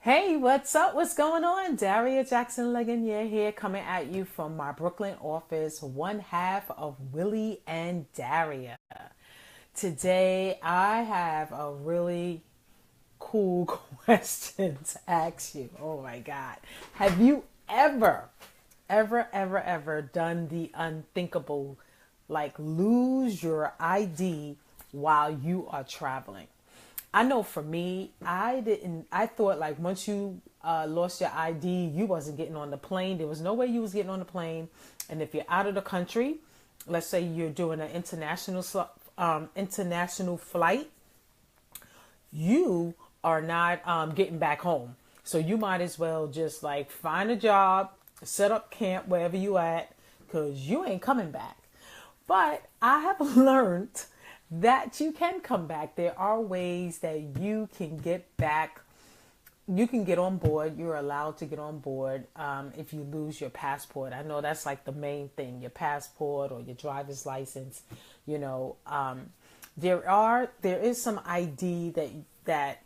Hey, what's up? What's going on? Daria Jackson-Legagneur here, coming at you from my Brooklyn office, one half of Willie and Daria. Today, I have a really cool question to ask you. Oh my God. Have you ever done the unthinkable, like lose your ID while you are traveling? I know for me, I thought like once you lost your ID, you wasn't getting on the plane. There was no way you was getting on the plane. And if you're out of the country, let's say you're doing an international flight, you are not getting back home. So you might as well just like find a job, set up camp wherever you at, because you ain't coming back. But I have learned that you can come back. There are ways that you can get back. You can get on board. You're allowed to get on board if you lose your passport. I know that's like the main thing, your passport or your driver's license. You know, there is some ID that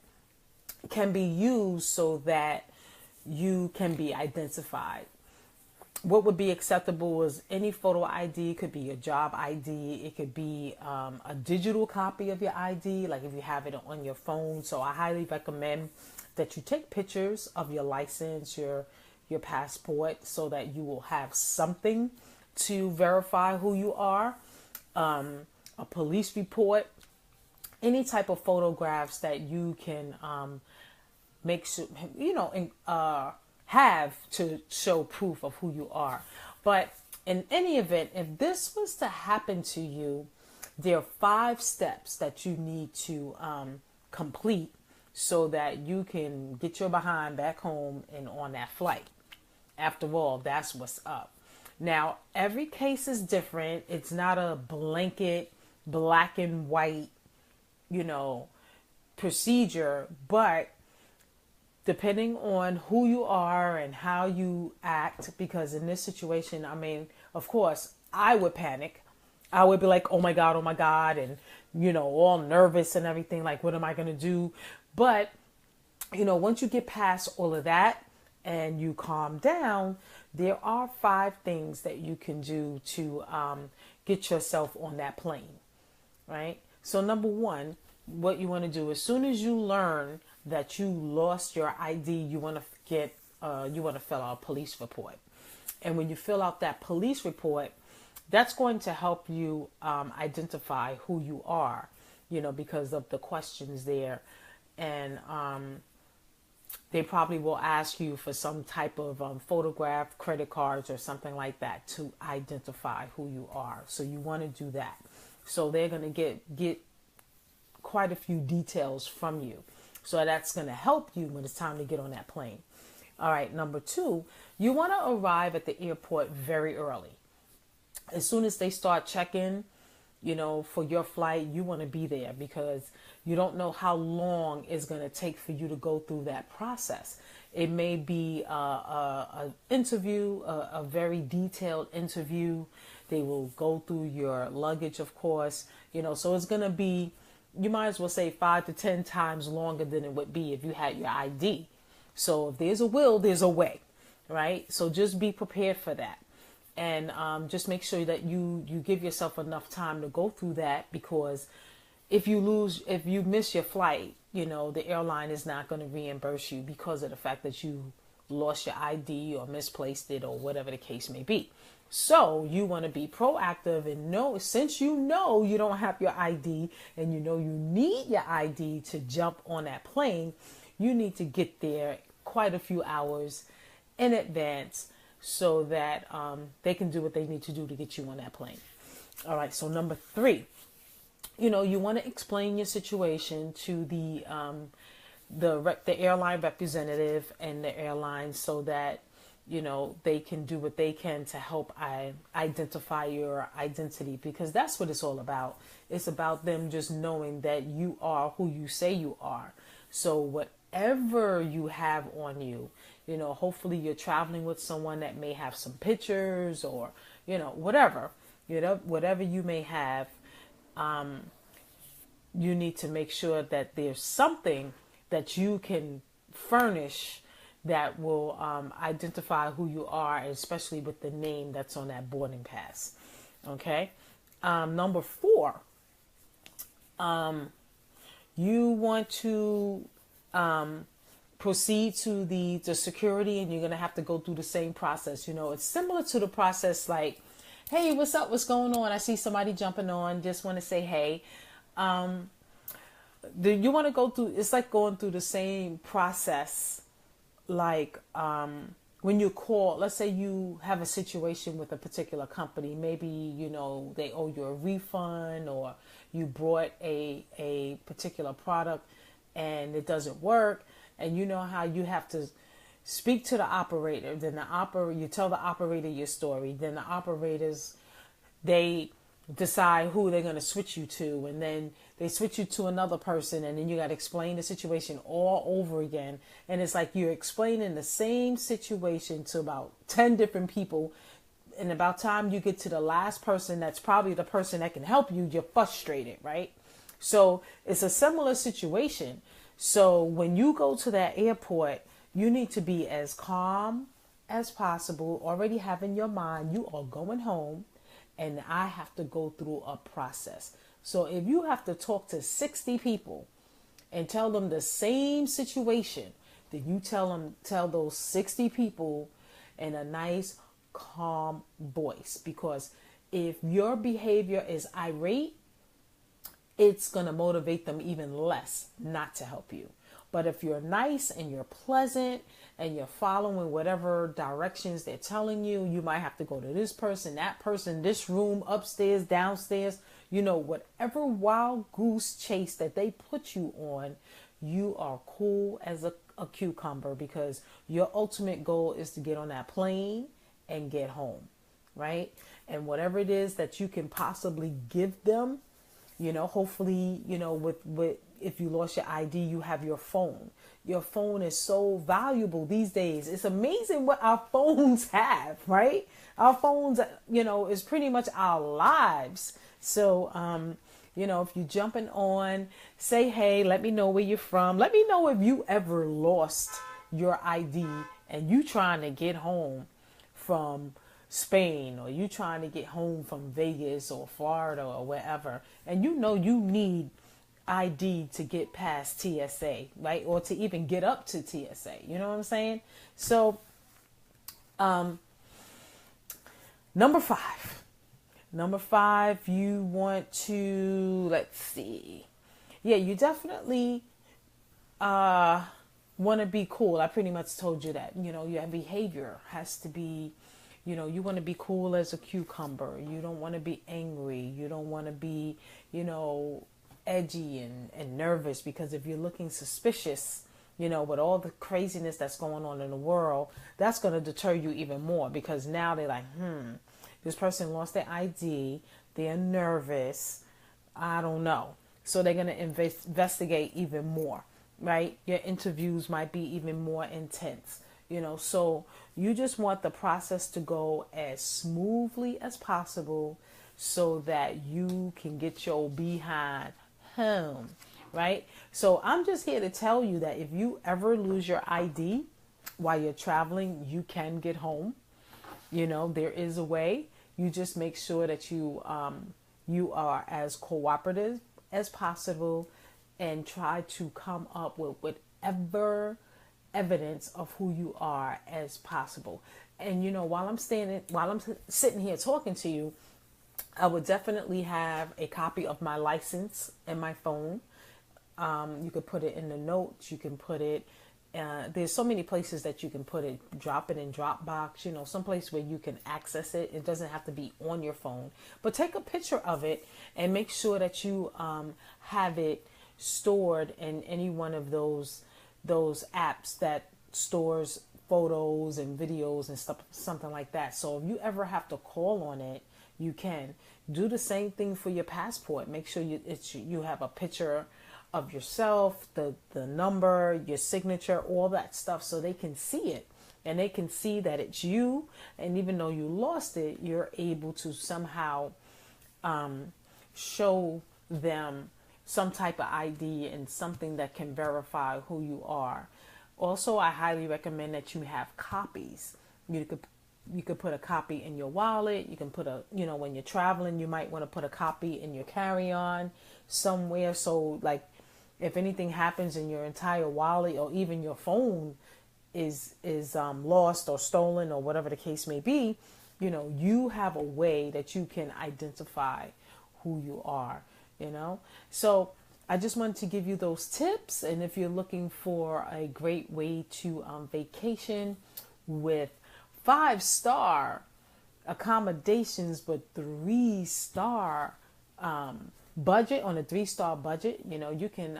can be used so that you can be identified. What would be acceptable is any photo ID. It could be your job ID. It could be a digital copy of your ID, like if you have it on your phone. So I highly recommend that you take pictures of your license, your passport, so that you will have something to verify who you are. A police report, any type of photographs that you can make sure, have to show proof of who you are. But in any event, if this was to happen to you, there are 5 steps that you need to complete so that you can get your behind back home and on that flight. After all, that's what's up. Now, every case is different. It's not a blanket, black and white, procedure, but depending on who you are and how you act, because in this situation, I mean, of course, I would panic. I would be like, oh my God, and, all nervous and everything, like, what am I going to do? But, once you get past all of that and you calm down, there are 5 things that you can do to get yourself on that plane, right? So number 1, what you want to do, as soon as you learn that you lost your ID, you want to fill out a police report. And when you fill out that police report, that's going to help you identify who you are, because of the questions there. And they probably will ask you for some type of photograph, credit cards, or something like that to identify who you are. So you want to do that. So they're going to get quite a few details from you. So that's going to help you when it's time to get on that plane. All right, number 2, you want to arrive at the airport very early. As soon as they start checking, for your flight, you want to be there because you don't know how long it's going to take for you to go through that process. It may be an interview, a very detailed interview. They will go through your luggage, of course, so it's going to be, you might as well say 5 to 10 times longer than it would be if you had your ID. So if there's a will, there's a way, right? So just be prepared for that. And just make sure that you give yourself enough time to go through that, because if you miss your flight, the airline is not going to reimburse you because of the fact that you lost your ID or misplaced it or whatever the case may be. So you want to be proactive and since you don't have your ID and you need your ID to jump on that plane, you need to get there quite a few hours in advance so that they can do what they need to do to get you on that plane. All right, so number 3, you want to explain your situation to the airline representative and the airline so that they can do what they can to help identify your identity, because that's what it's all about. It's about them just knowing that you are who you say you are. So whatever you have on you, hopefully you're traveling with someone that may have some pictures or, whatever you may have, you need to make sure that there's something that you can furnish that will identify who you are, especially with the name that's on that boarding pass. Okay. Number 4, you want to proceed to the security, and you're going to have to go through the same process. It's similar to the process like, hey, what's up? What's going on? I see somebody jumping on. Just want to say, hey. You want to go through, it's like going through the same process like when you call, let's say you have a situation with a particular company, maybe they owe you a refund, or you brought a particular product and it doesn't work, and you know how you have to speak to the operator, then you tell the operator your story, then the operators, they decide who they're going to switch you to, and then they switch you to another person, and then you got to explain the situation all over again. And it's like you're explaining the same situation to about 10 different people, and about time you get to the last person, that's probably the person that can help you, you're frustrated, right? So it's a similar situation. So when you go to that airport, you need to be as calm as possible, already have in your mind you are going home, and I have to go through a process. So if you have to talk to 60 people and tell them the same situation, then you tell those 60 people in a nice, calm voice. Because if your behavior is irate, it's going to motivate them even less not to help you. But if you're nice and you're pleasant and you're following whatever directions they're telling you, you might have to go to this person, that person, this room, upstairs, downstairs, whatever wild goose chase that they put you on, you are cool as a cucumber, because your ultimate goal is to get on that plane and get home, right? And whatever it is that you can possibly give them, hopefully, with if you lost your ID, you have your phone. Your phone is so valuable these days. It's amazing what our phones have, right? Our phones, is pretty much our lives. So, if you're jumping on, say, hey, let me know where you're from. Let me know if you ever lost your ID and you trying to get home from Spain, or you trying to get home from Vegas or Florida or wherever, and you need ID to get past TSA, right? Or to even get up to TSA. You know what I'm saying? So, number five, you want to, let's see. Yeah, you definitely want to be cool. I pretty much told you that. Your behavior has to be, you want to be cool as a cucumber. You don't want to be angry. You don't want to be, edgy and nervous, because if you're looking suspicious, with all the craziness that's going on in the world, that's going to deter you even more, because now they're like, this person lost their ID. They're nervous. I don't know. So they're going to investigate even more, right? Your interviews might be even more intense, so you just want the process to go as smoothly as possible so that you can get your behind home, right? So I'm just here to tell you that if you ever lose your ID while you're traveling, you can get home. There is a way. You just make sure that you are as cooperative as possible, and try to come up with whatever evidence of who you are as possible. And while I'm sitting here talking to you, I would definitely have a copy of my license in my phone. You could put it in the notes. You can put it. There's so many places that you can put it. Drop it in Dropbox. Someplace where you can access it. It doesn't have to be on your phone. But take a picture of it and make sure that you have it stored in any one of those apps that stores photos and videos and stuff, something like that. So if you ever have to call on it, you can do the same thing for your passport. Make sure you have a picture of yourself, the number, your signature, all that stuff, so they can see it and they can see that it's you. And even though you lost it, you're able to somehow show them some type of ID and something that can verify who you are. Also, I highly recommend that you have copies. You could put a copy in your wallet. You can put when you're traveling, you might want to put a copy in your carry-on somewhere. So like if anything happens in your entire wallet or even your phone is lost or stolen or whatever the case may be, you have a way that you can identify who you are. So I just wanted to give you those tips. And if you're looking for a great way to vacation with 5-star accommodations, but 3-star budget, on a 3-star budget, you can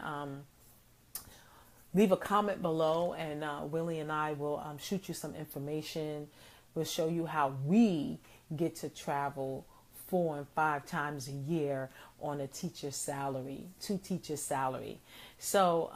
leave a comment below, and Willie and I will shoot you some information. We'll show you how we get to travel 4 and 5 times a year on a teacher's salary, 2 teachers' salary. So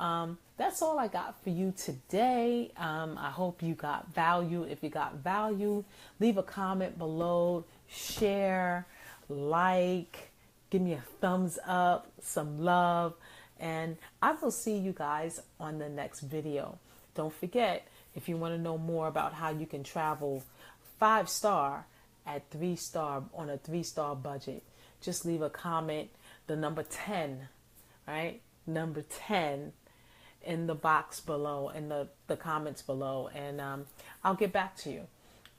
that's all I got for you today. I hope you got value. If you got value, leave a comment below, share, like, give me a thumbs up, some love, and I will see you guys on the next video. Don't forget, if you want to know more about how you can travel 5-star at 3-star on a 3-star budget, just leave a comment, the number 10, right? Number 10 in the box below, in the comments below, and I'll get back to you.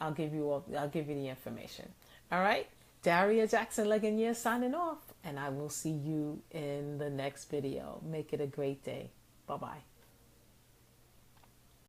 I'll give you the information. All right? Daria Jackson-Legagneur signing off, and I will see you in the next video. Make it a great day. Bye-bye.